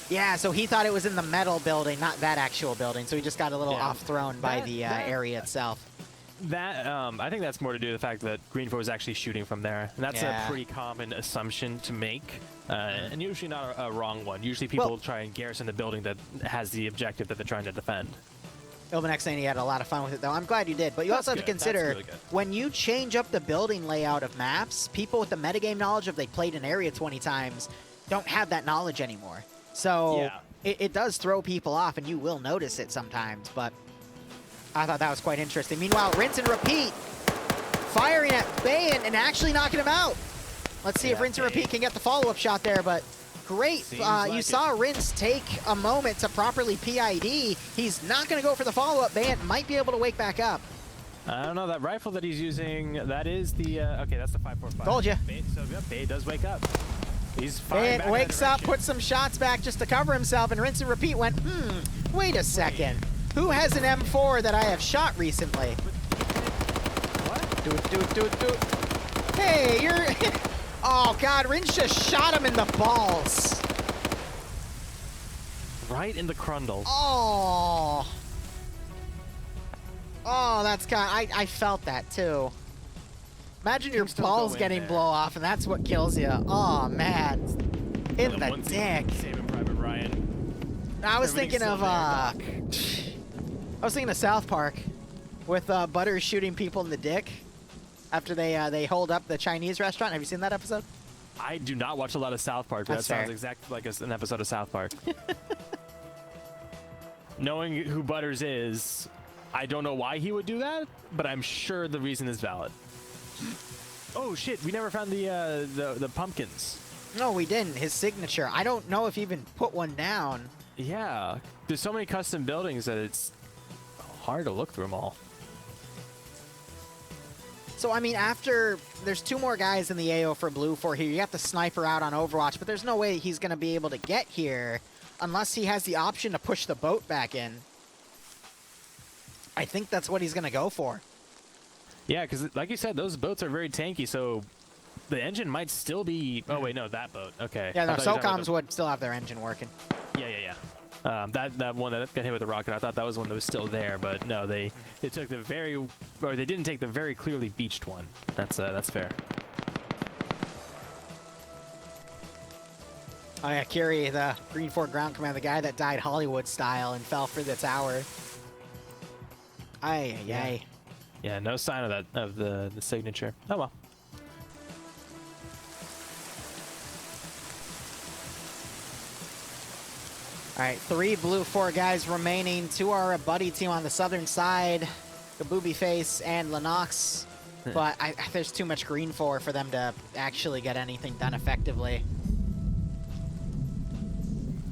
Yeah, so he thought it was in the metal building, not that actual building, so he just got a little off-thrown by the area itself. That, I think that's more to do with the fact that GREENFOR was actually shooting from there. And that's a pretty common assumption to make, and usually not a wrong one. Usually people try and garrison the building that has the objective that they're trying to defend. Ilbanek saying he had a lot of fun with it, though. I'm glad you did. But you also have to consider, when you change up the building layout of maps, people with the metagame knowledge, if they played an area 20 times, don't have that knowledge anymore. So it does throw people off, and you will notice it sometimes. But I thought that was quite interesting. Meanwhile, Rinse and Repeat firing at Bayan and actually knocking him out. Let's see if Rinse and Repeat can get the follow-up shot there, but great. You saw Rinse take a moment to properly PID. He's not going to go for the follow-up. Bayan might be able to wake back up. I don't know. That rifle that he's using, that is the... okay, that's the 545. Told you. So, yeah, Bay does wake up. He's firing back. Wakes up, puts some shots back just to cover himself, and Rinse and Repeat went, wait a second. Who has an M4 that I have shot recently? What? Hey, you're... Oh, God, Rinse just shot him in the balls. Right in the crundle. Oh. Oh, that's kind of... I felt that, too. Imagine your balls getting blow off, and that's what kills you. Oh, man. In the dick. Saving Private Ryan. I was thinking of... I was thinking of South Park with Butters shooting people in the dick after they hold up the Chinese restaurant. Have you seen that episode? I do not watch a lot of South Park, but that sounds exactly like an episode of South Park. Knowing who Butters is, I don't know why he would do that, but I'm sure the reason is valid. Oh shit, we never found the pumpkins. No, we didn't. His signature. I don't know if he even put one down. Yeah, there's so many custom buildings that it's hard to look through them all. So, I mean, there's 2 more guys in the AO for BLUFOR here. You got the sniper out on Overwatch, but there's no way he's going to be able to get here unless he has the option to push the boat back in. I think that's what he's going to go for. Yeah, because like you said, those boats are very tanky, so the engine might still be... Oh, wait, no, that boat. Okay. Yeah, no, SOCOMs would still have their engine working. Yeah. That one that got hit with the rocket, I thought that was one that was still there, but no, they took the they didn't take the very clearly beached one. That's fair. Oh yeah, Kiri, the GREENFOR ground command, the guy that died Hollywood style and fell for the tower. Aye. Yeah, no sign of that of the signature. Oh well. All right, 3 BLUFOR guys remaining. 2 are a buddy team on the southern side, the Booby Face and Lennox. But there's too much GREENFOR for them to actually get anything done effectively.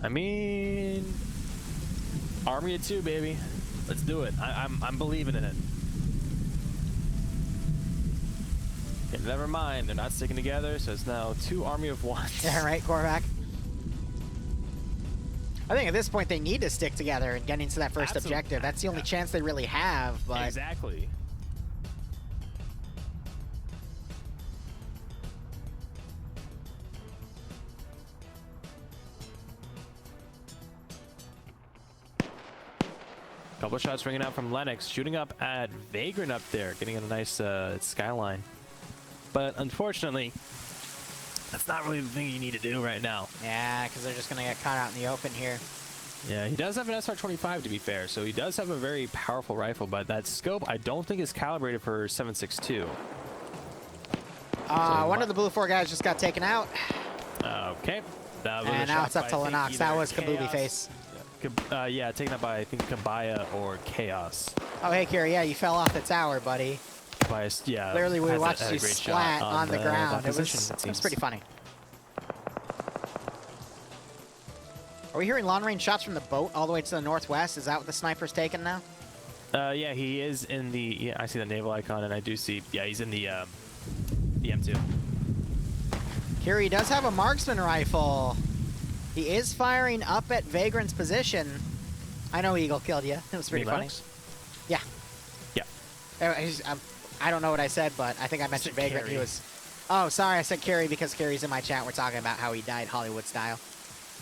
I mean, Army of 2, baby. Let's do it. I'm believing in it. Okay, never mind, they're not sticking together, so it's now 2 Army of 1. Yeah, right, Korvac. I think at this point they need to stick together and get into that first Absolutely. objective. That's the only chance they really have, but... Exactly. Couple shots ringing out from Lennox, shooting up at Vagrant up there, getting a nice skyline. But unfortunately, that's not really the thing you need to do right now. Yeah, because they're just going to get caught out in the open here. Yeah, he does have an SR-25 to be fair, so he does have a very powerful rifle, but that scope I don't think is calibrated for 7.62. One of the BLUFOR guys just got taken out. Okay. That was And a now shot it's up by, to I think, Lennox. That either was Kabubi Chaos- Face. Yeah, taken out by, I think, Kabaya or Chaos. Oh, hey, Kiri, yeah, you fell off the tower, buddy. Bias, yeah. Clearly, we had watched a you great splat shot on the ground. that It was position, it seems. pretty funny. Are we hearing long-range shots from the boat all the way to the northwest? Is that what the sniper's taking now? Yeah, he is in the. Yeah, I see the naval icon, and I do see. Yeah, he's in the M2. Kiri does have a marksman rifle. He is firing up at Vagrant's position. I know Eagle killed you. It was pretty funny. Lennox? Yeah. Yeah. I don't know what I said, but I think I mentioned said Vagrant. He Carrie. was... Oh, sorry, I said Carrie because Carrie's in my chat. We're talking about how he died Hollywood style.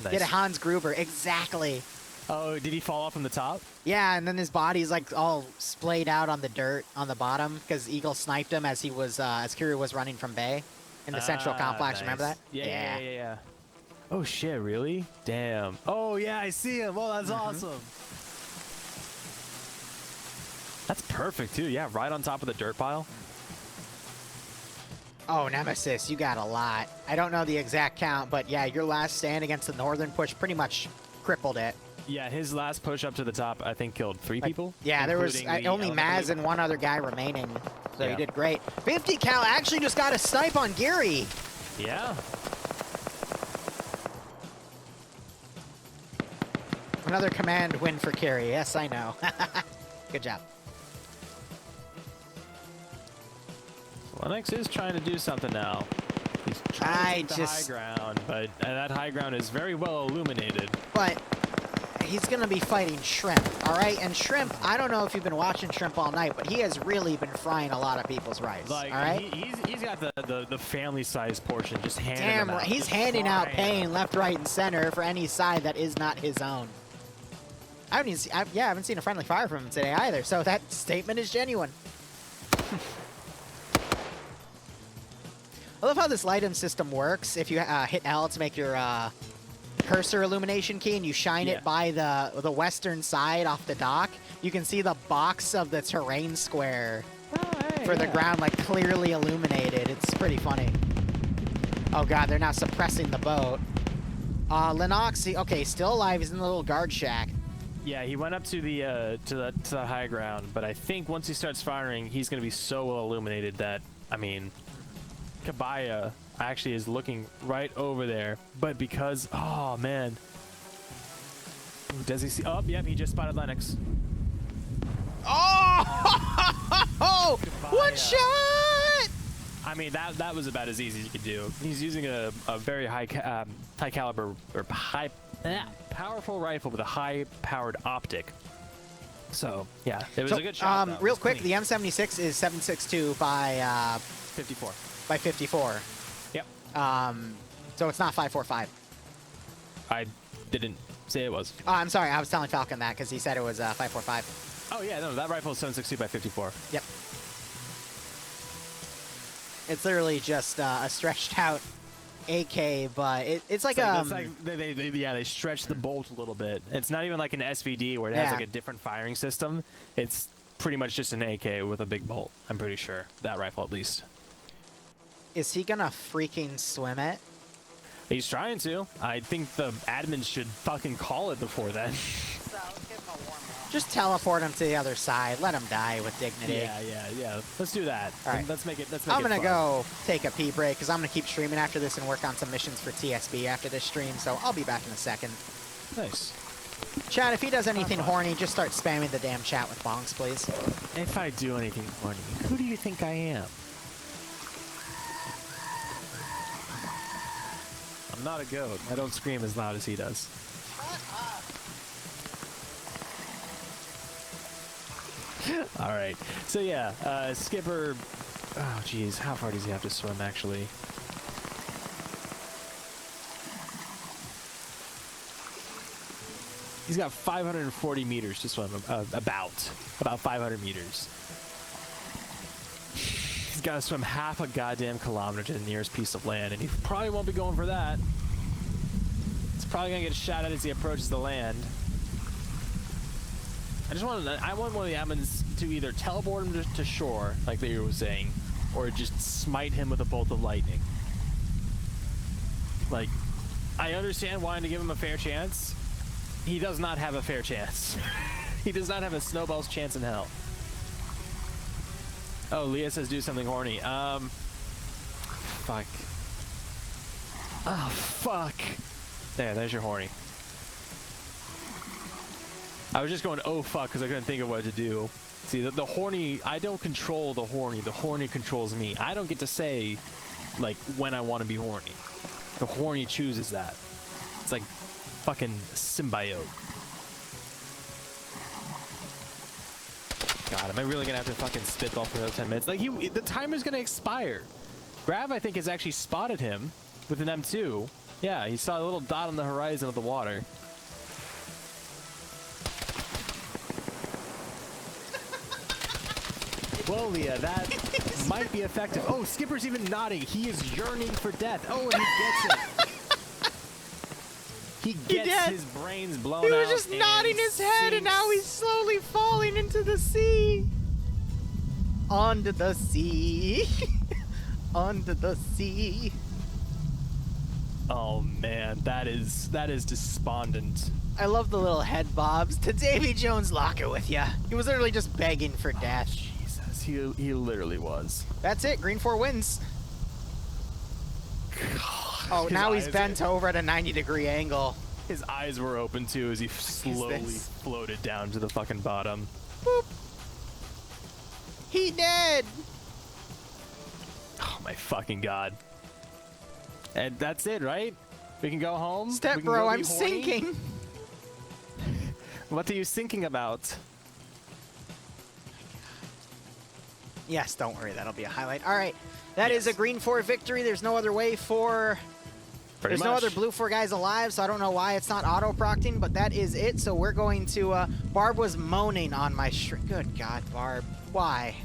Nice. Get a Hans Gruber. Exactly. Oh, did he fall off from the top? Yeah, and then his body's like all splayed out on the dirt on the bottom because Eagle sniped him as he was as Kiri was running from Bay in the central complex. Nice. Remember that? Yeah. Oh shit! Really? Damn. Oh yeah, I see him. Oh, that's awesome. That's perfect too. Yeah, right on top of the dirt pile. Oh, Nemesis, you got a lot. I don't know the exact count, but yeah, your last stand against the northern push pretty much crippled it. Yeah, his last push up to the top, I think, killed 3 people. Yeah, there was including the only elevator. Maz and one other guy remaining, so Yeah. he did great. 50 cal actually just got a snipe on Geary. Yeah. Another command win for Carrie. Yes, I know. Good job. Lennox is trying to do something now. He's trying to take the high ground, but that high ground is very well illuminated. But he's going to be fighting Shrimp, all right? And Shrimp, I don't know if you've been watching Shrimp all night, but he has really been frying a lot of people's rice, Like, all right? he's got the family-sized portion just handing Damn, them out. he's Just handing out frying pain left, right, and center for any side that is not his own. I haven't seen a friendly fire from him today either, so that statement is genuine. I love how this light system works. If you hit L to make your cursor illumination key and you shine it by the western side off the dock, you can see the box of the terrain square for the ground like clearly illuminated. It's pretty funny. Oh god, they're now suppressing the boat. Lennox, okay, still alive. He's in the little guard shack. Yeah, he went up to the high ground, but I think once he starts firing, he's going to be so well illuminated that, I mean, Kabaya actually is looking right over there, but because, oh man, does he see? Oh, yep, he just spotted Lennox. Oh! One shot! I mean, that was about as easy as you could do. He's using a very high caliber or powerful rifle with a high-powered optic. So yeah, it was a good shot. Though. Real quick, the M76 is 7.62 by 54. By 54. Yep. So it's not 5.45. I didn't say it was. Oh, I'm sorry. I was telling Falcon that because he said it was 5.45. Oh yeah, no, that rifle is 7.62 by 54. Yep. It's literally just a stretched out AK, but it's like they stretch the bolt a little bit. It's not even like an SVD where it has like a different firing system. It's pretty much just an AK with a big bolt. I'm pretty sure that rifle at least. Is he gonna freaking swim it? He's trying to. I think the admin should fucking call it before then. Just teleport him to the other side. Let him die with dignity. Yeah. Let's do that. All right. Let's make it. I'm gonna go take a pee break because I'm gonna keep streaming after this and work on some missions for TSB after this stream. So I'll be back in a second. Nice. Chat, if he does anything horny, just start spamming the damn chat with bongs, please. If I do anything horny, who do you think I am? I'm not a goat. I don't scream as loud as he does. Shut up. All right. So yeah, Skipper. Oh geez, how far does he have to swim actually? He's got 540 meters to swim. About 500 meters. He's got to swim half a goddamn kilometer to the nearest piece of land, and he probably won't be going for that. He's probably gonna get shot at as he approaches the land. I want one of the admins to either teleport him to shore, like they were saying, or just smite him with a bolt of lightning. Like, I understand wanting to give him a fair chance. He does not have a fair chance. He does not have a snowball's chance in hell. Oh, Leah says do something horny. Fuck. Oh, fuck. There's your horny. I was just going, oh, fuck, because I couldn't think of what to do. See, the horny, I don't control the horny controls me. I don't get to say, like, when I want to be horny. The horny chooses that. It's like fucking symbiote. God, am I really gonna have to fucking spitball for those 10 minutes? Like, the timer's gonna expire. Grav, I think, has actually spotted him with an M2. Yeah, he saw a little dot on the horizon of the water. Well, Leah, that might be effective. Oh, Skipper's even nodding. He is yearning for death. Oh, and he gets it. He gets his brains blown out. He was just nodding his head, and now he's slowly falling into the sea. Onto the sea. Onto the sea. Oh man, that is despondent. I love the little head bobs to Davy Jones' locker with ya. He was literally just begging for death. Jesus, he literally was. That's it. Green4 wins. Oh, now he's bent over at a 90-degree angle. His eyes were open too as he slowly floated down to the fucking bottom. Boop. He dead. Oh my fucking god. And that's it, right? We can go home? Step bro, I'm sinking. What are you thinking about? Yes, don't worry, that'll be a highlight. All right, that is a Green4 victory. There's no other way for... There's no other BLUFOR guys alive, so I don't know why it's not auto-procting, but that is it. So we're going to... Barb was moaning on my stream. Good God, Barb. Why?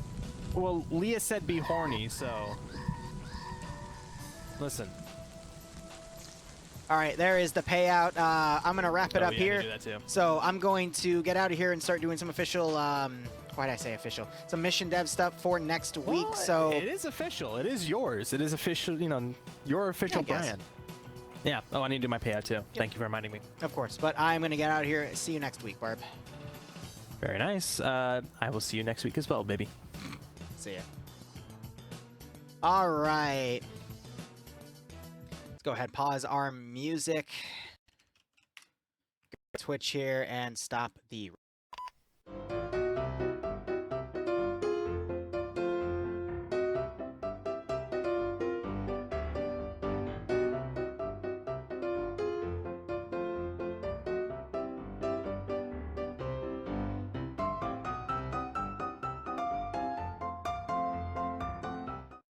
Well, Leah said be horny, so... Listen. All right, there is the payout. I'm going to wrap it up here. Do that too. So I'm going to get out of here and start doing some official... why did I say official? Some mission dev stuff for next week. Well, so it is official. It is yours. It is official. You know, your official brand. Yeah. Oh, I need to do my payout too. Yep. Thank you for reminding me. Of course. But I'm going to get out of here. See you next week, Barb. Very nice. I will see you next week as well, baby. See ya. All right. Let's go ahead. Pause our music. Go to Twitch here and stop the